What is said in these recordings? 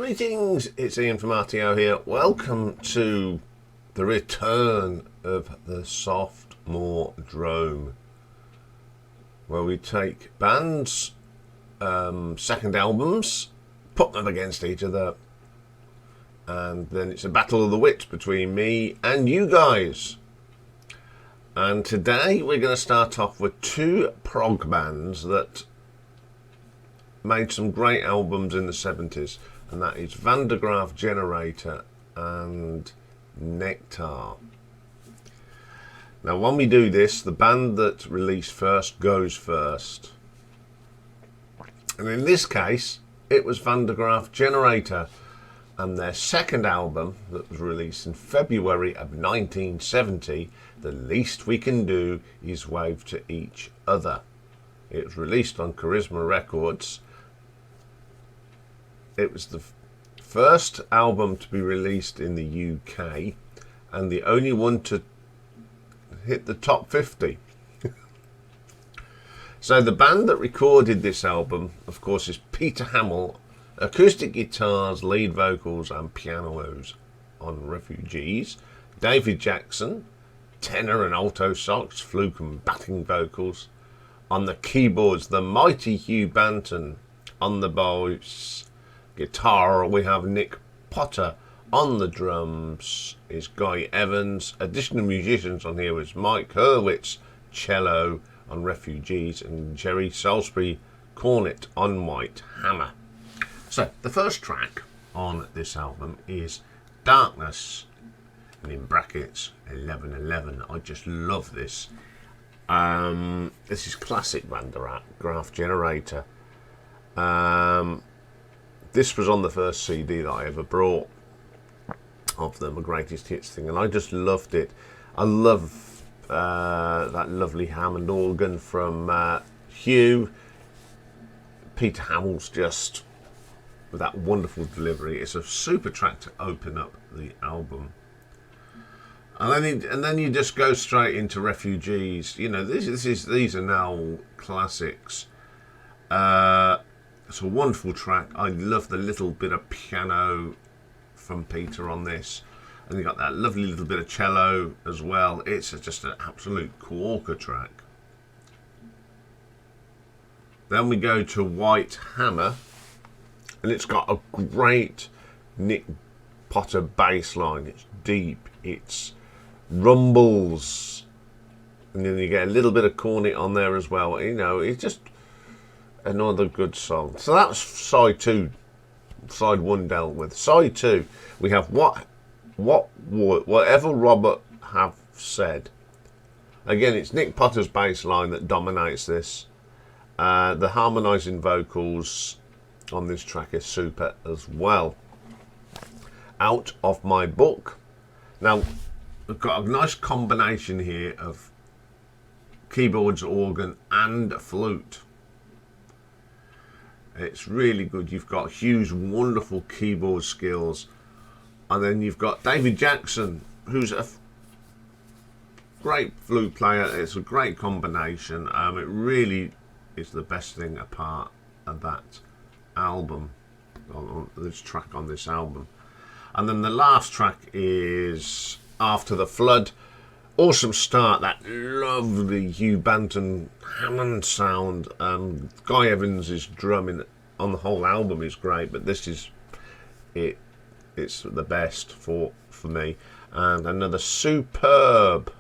Greetings, it's Ian from RTO here. Welcome to the return of the Sophomore Drome, where we take bands' second albums, put them against each other, and then it's a battle of the wits between me and you guys. And today we're going to start off with two prog bands that made some great albums in the 70s, and that is Graff Generator and Nektar. Now when we do this, the band that released first goes first, and in this case it was Graff Generator and their second album that was released in February of 1970, The Least We Can Do Is Wave to Each Other. It was released on Charisma Records. It was the first album to be released in the UK and the only one to hit the top 50. So the band that recorded this album, of course, is Peter Hamill, acoustic guitars, lead vocals and pianos on Refugees. David Jackson, tenor and alto sax, fluke and backing vocals. On the keyboards, the mighty Hugh Banton. On the bass guitar, we have Nick Potter. On the drums is Guy Evans. Additional musicians on here was Mike Hurwitz, cello on Refugees, and Jerry Salisbury, cornet on White Hammer. So the first track on this album is Darkness, and in brackets 1111. I just love this. This is classic Graff Generator. This was on the first CD that I ever brought of them, a greatest hits thing, and I just loved it. I love that lovely Hammond organ from Hugh. Peter Hamill's just with that wonderful delivery. It's a super track to open up the album, and then you just go straight into Refugees. You know, these are now classics. It's a wonderful track. I love the little bit of piano from Peter on this, and you got that lovely little bit of cello as well. It's just an absolute corker track. Then we go to White Hammer, and it's got a great Nick Potter bass line. It's deep, it's rumbles, and then you get a little bit of cornet on there as well. You know, it's just another good song. So that's side two. Side one dealt with. Side two, we have whatever Robert have said. Again, it's Nick Potter's bass line that dominates this. The harmonising vocals on this track is super as well. Out of My Book. Now we've got a nice combination here of keyboards, organ and flute. It's really good. You've got Hugh's wonderful keyboard skills, and then you've got David Jackson, who's a great flute player. It's a great combination. It really is the best thing apart of that album, on this track on this album. And then the last track is After the Flood. Awesome start, that lovely Hugh Banton Hammond sound. Guy Evans' drumming on the whole album is great, but this is it. It's the best for me. And another superb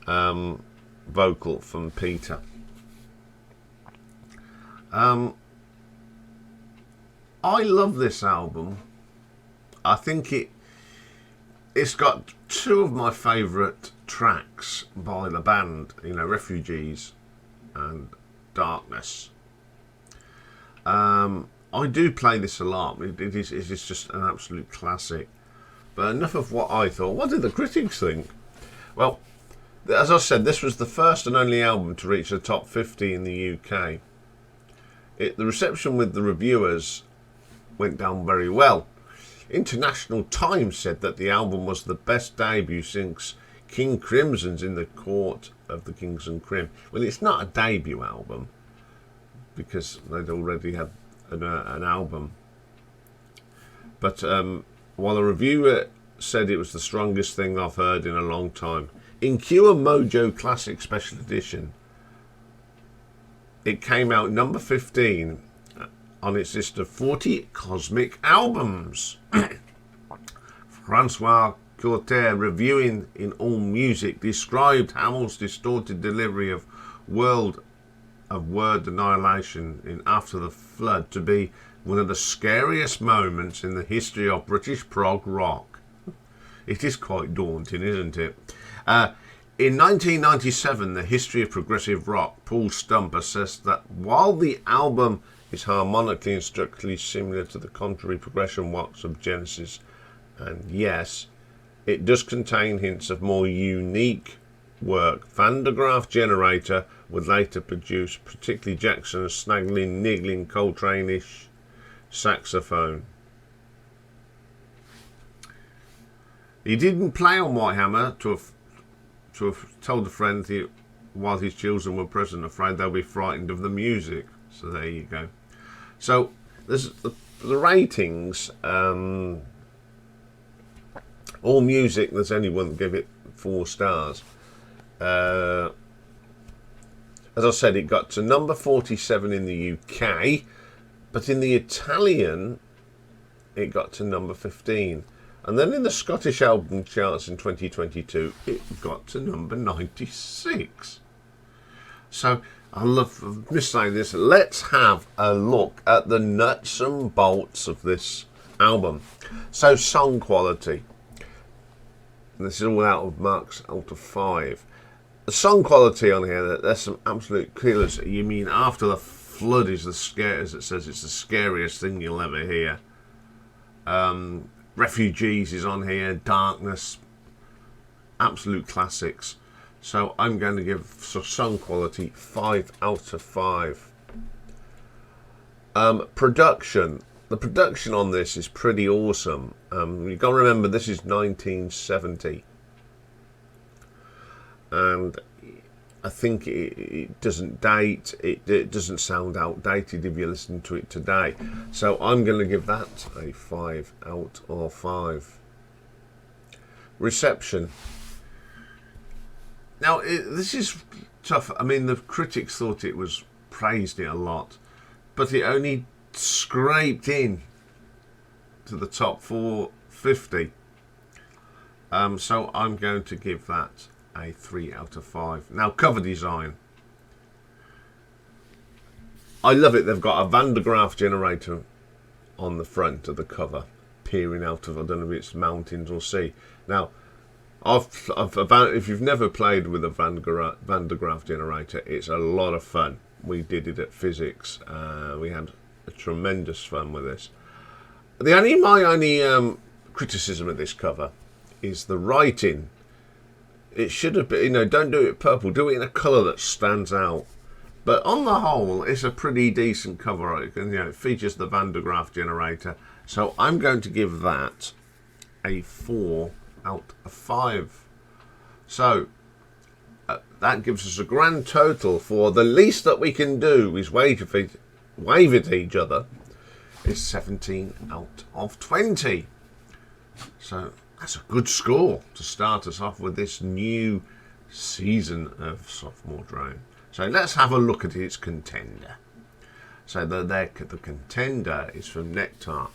vocal from Peter. I love this album. I think it's got two of my favourite tracks by the band, you know, Refugees and Darkness. I do play this a lot. It is just an absolute classic. But enough of what I thought. What did the critics think? Well, as I said, this was the first and only album to reach the top 50 in the UK. The reception with the reviewers went down very well. International Times said that the album was the best debut since King Crimson's In the Court of the Kings and Crim. Well, it's not a debut album because they'd already had an album. But while the reviewer said it was the strongest thing I've heard in a long time, in Q and Mojo Classic Special Edition, it came out number 15 on its list of 40 cosmic albums. Francois Courtet, reviewing in AllMusic, described Hamill's distorted delivery of word annihilation in After the Flood to be one of the scariest moments in the history of British prog rock. It is quite daunting, isn't it? In 1997, The History of Progressive Rock, Paul Stump assessed that while the album is harmonically and structurally similar to the contrary progression works of Genesis and Yes, it does contain hints of more unique work Van der Graaf Generator would later produce, particularly Jackson's snaggling, niggling, Coltrane-ish saxophone. He didn't play on White Hammer to have told a friend while his children were present, afraid they'll be frightened of the music. So there you go. So there's the ratings. AllMusic, there's only one that gave it 4 stars. As I said, it got to number 47 in the UK, but in the Italian, it got to number 15. And then in the Scottish album charts in 2022, it got to number 96. So I love saying this. Let's have a look at the nuts and bolts of this album. So song quality. This is all out of marks out of 5. The song quality on here, there's some absolute killers. You mean After the Flood is the scare, as it says, it's the scariest thing you'll ever hear. Refugees is on here, Darkness, absolute classics. So I'm going to give song quality 5 out of 5. Production. The production on this is pretty awesome. You've got to remember this is 1970. And I think it doesn't date, it doesn't sound outdated if you listen to it today. So I'm going to give that a 5 out of 5. Reception. Now, this is tough. I mean, the critics thought it was praised it a lot, but it only scraped in to the top 450. So I'm going to give that a 3 out of 5. Now, cover design. I love it. They've got a Van der Graaf Generator on the front of the cover, peering out of, I don't know if it's mountains or sea. Now, if you've never played with a Van der Graaf Generator, it's a lot of fun. We did it at Physics. We had a tremendous fun with this. My only criticism of this cover is the writing. It should have been, don't do it purple, do it in a colour that stands out. But on the whole, it's a pretty decent cover. It features the Van der Graaf Generator. So I'm going to give that a 4 out of 5. So that gives us a grand total for the least that we can do is wave at each other is 17 out of 20. So that's a good score to start us off with this new season of Sophomore Drome. So let's have a look at its contender. So the contender is from Nektar.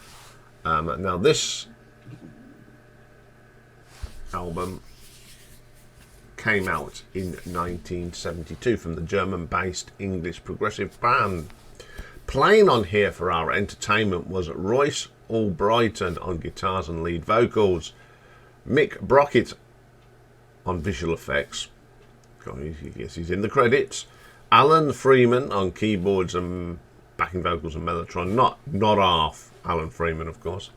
Now this album came out in 1972 from the German-based English progressive band. Playing on here for our entertainment was Royce Albrighton on guitars and lead vocals, Mick Brockett on visual effects, yes, he's in the credits, Alan Freeman on keyboards and backing vocals and mellotron, not half Alan Freeman of course,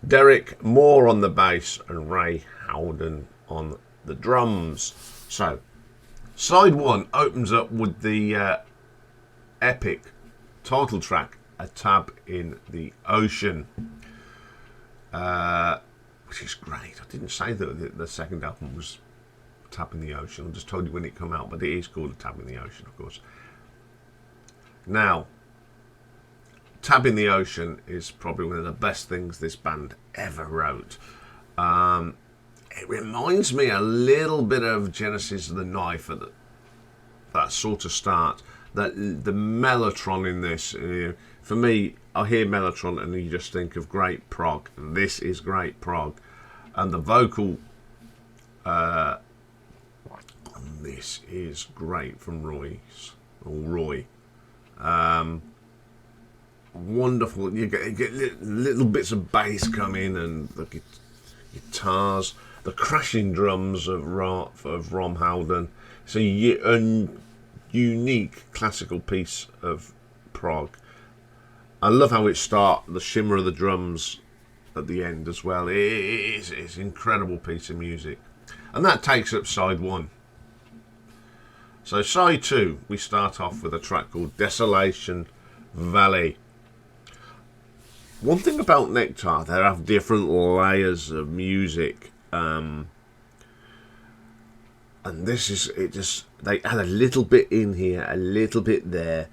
Derek Moore on the bass and Ray Howden on the drums. So side 1 opens up with the epic title track, A Tab in the Ocean, which is great. I didn't say that the second album was A Tab in the Ocean. I just told you when it came out, but it is called A Tab in the Ocean, of course. Now, Tab in the Ocean is probably one of the best things this band ever wrote. It reminds me a little bit of Genesis of the Knife at that sort of start. That the mellotron in this, for me, I hear mellotron and you just think of great prog, and this is great prog, and the vocal on this is great from Roy. Wonderful. You get little bits of bass come in, and the guitars, the crashing drums of Rom Howden. It's a unique classical piece of prog. I love how it starts, the shimmer of the drums at the end as well. It's an incredible piece of music. And that takes up side 1. So side 2, we start off with a track called Desolation Valley. One thing about Nektar, they have different layers of music. And this is, they add a little bit in here, a little bit there.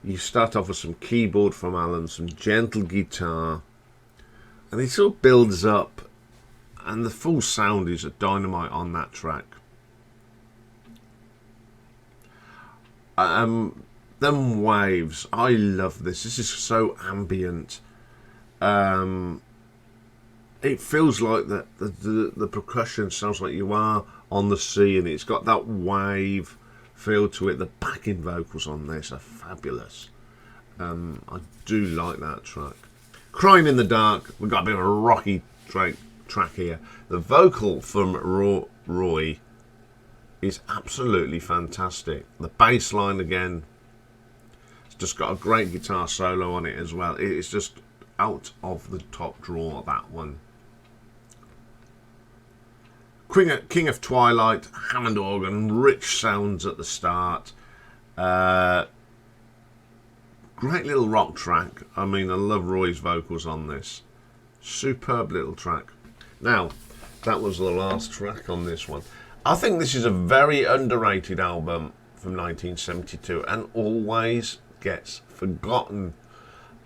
You start off with some keyboard from Alan, some gentle guitar, and it sort of builds up, and the full sound is a dynamite on that track. Them waves, I love this. This is so ambient. It feels like the percussion sounds like you are on the sea, and it's got that wave feel to it. The backing vocals on this are fabulous. I do like that track. Crying in the Dark, we've got a bit of a rocky track here. The vocal from Roy is absolutely fantastic. The bass line again, it's just got a great guitar solo on it as well. It's just out of the top drawer, that one. King of Twilight, Hammond organ, rich sounds at the start. Great little rock track. I mean, I love Roy's vocals on this. Superb little track. Now, that was the last track on this one. I think this is a very underrated album from 1972 and always gets forgotten.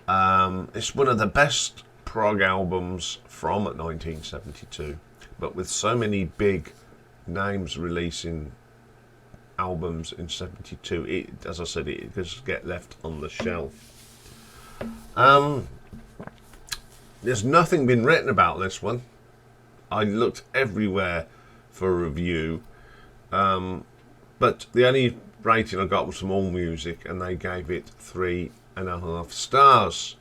It's one of the best prog albums from 1972, but with so many big names releasing albums in 72, it, as I said, it just get left on the shelf. There's nothing been written about this one. I looked everywhere for a review, but the only rating I got was from AllMusic, and they gave it 3.5 stars,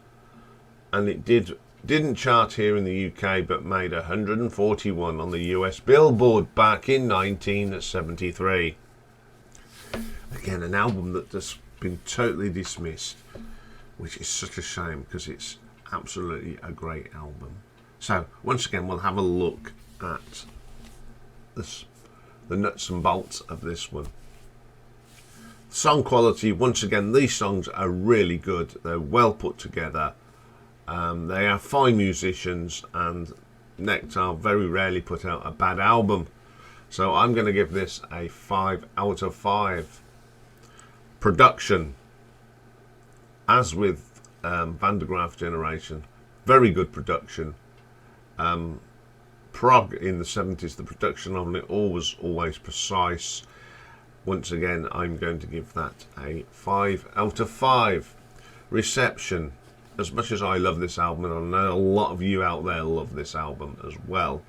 and it didn't chart here in the UK, but made 141 on the US Billboard back in 1973. Again, an album that has been totally dismissed, which is such a shame because it's absolutely a great album. So once again, we'll have a look at this, the nuts and bolts of this one. Song quality, once again, these songs are really good. They're well put together. They are fine musicians, and Nektar very rarely put out a bad album. So I'm going to give this a 5 out of 5. Production, as with Van der Graaf Generation, very good production. Prog in the 70s, the production on it always precise. Once again, I'm going to give that a 5 out of 5. Reception, as much as I love this album, and I know a lot of you out there love this album as well,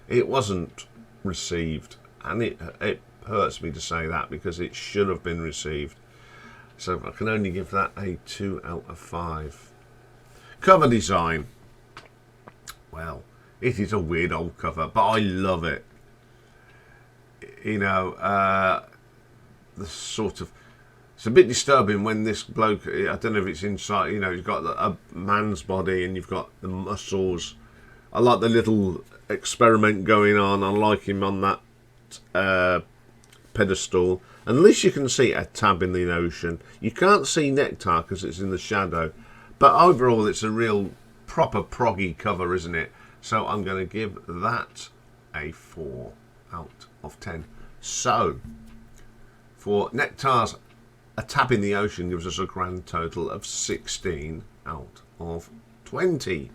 it wasn't received, and it hurts me to say that because it should have been received. So I can only give that a 2 out of 5. Cover design, well, it is a weird old cover, but I love it. You know, the sort of, it's a bit disturbing when this bloke, I don't know if it's inside, you know, he's got a man's body and you've got the muscles. I like the little experiment going on. I like him on that pedestal. And at least you can see a tab in the ocean. You can't see Nektar because it's in the shadow. But overall, it's a real proper proggy cover, isn't it? So I'm going to give that a 4 out of 10. So, for Nektar's a tap in the ocean gives us a grand total of 16 out of 20.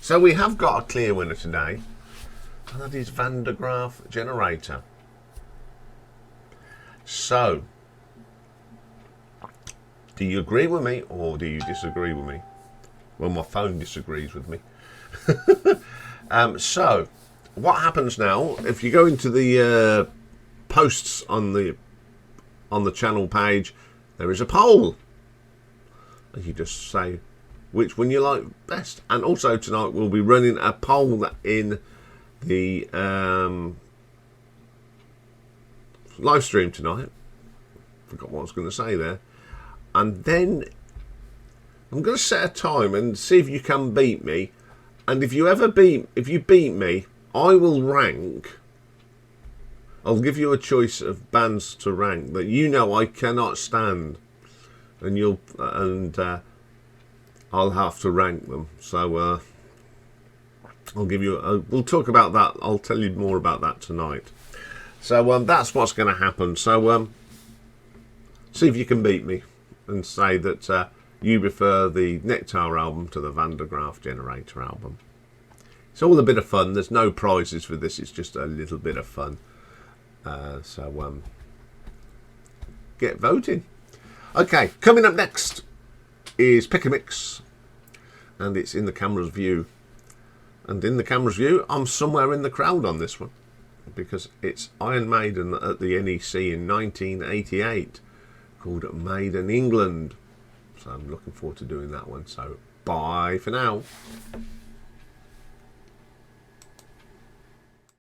So we have got a clear winner today, and that is Van der Graaf Generator. So, do you agree with me or do you disagree with me? Well, my phone disagrees with me. So, what happens now, if you go into the posts on the channel page, there is a poll. And you just say which one you like best. And also tonight we'll be running a poll in the live stream tonight. Forgot what I was going to say there. And then I'm going to set a time and see if you can beat me. And if you beat me, I will rank. I'll give you a choice of bands to rank that you know I cannot stand, and I'll have to rank them. So I'll give you. We'll talk about that. I'll tell you more about that tonight. So that's what's going to happen. So see if you can beat me and say that you prefer the Nektar album to the Van der Graaf Generator album. It's all a bit of fun. There's no prizes for this. It's just a little bit of fun. So get voting. Okay, coming up next is Pick a Mix, and it's in the camera's view. And in the camera's view, I'm somewhere in the crowd on this one, because it's Iron Maiden at the NEC in 1988, called Made in England. So I'm looking forward to doing that one. So bye for now.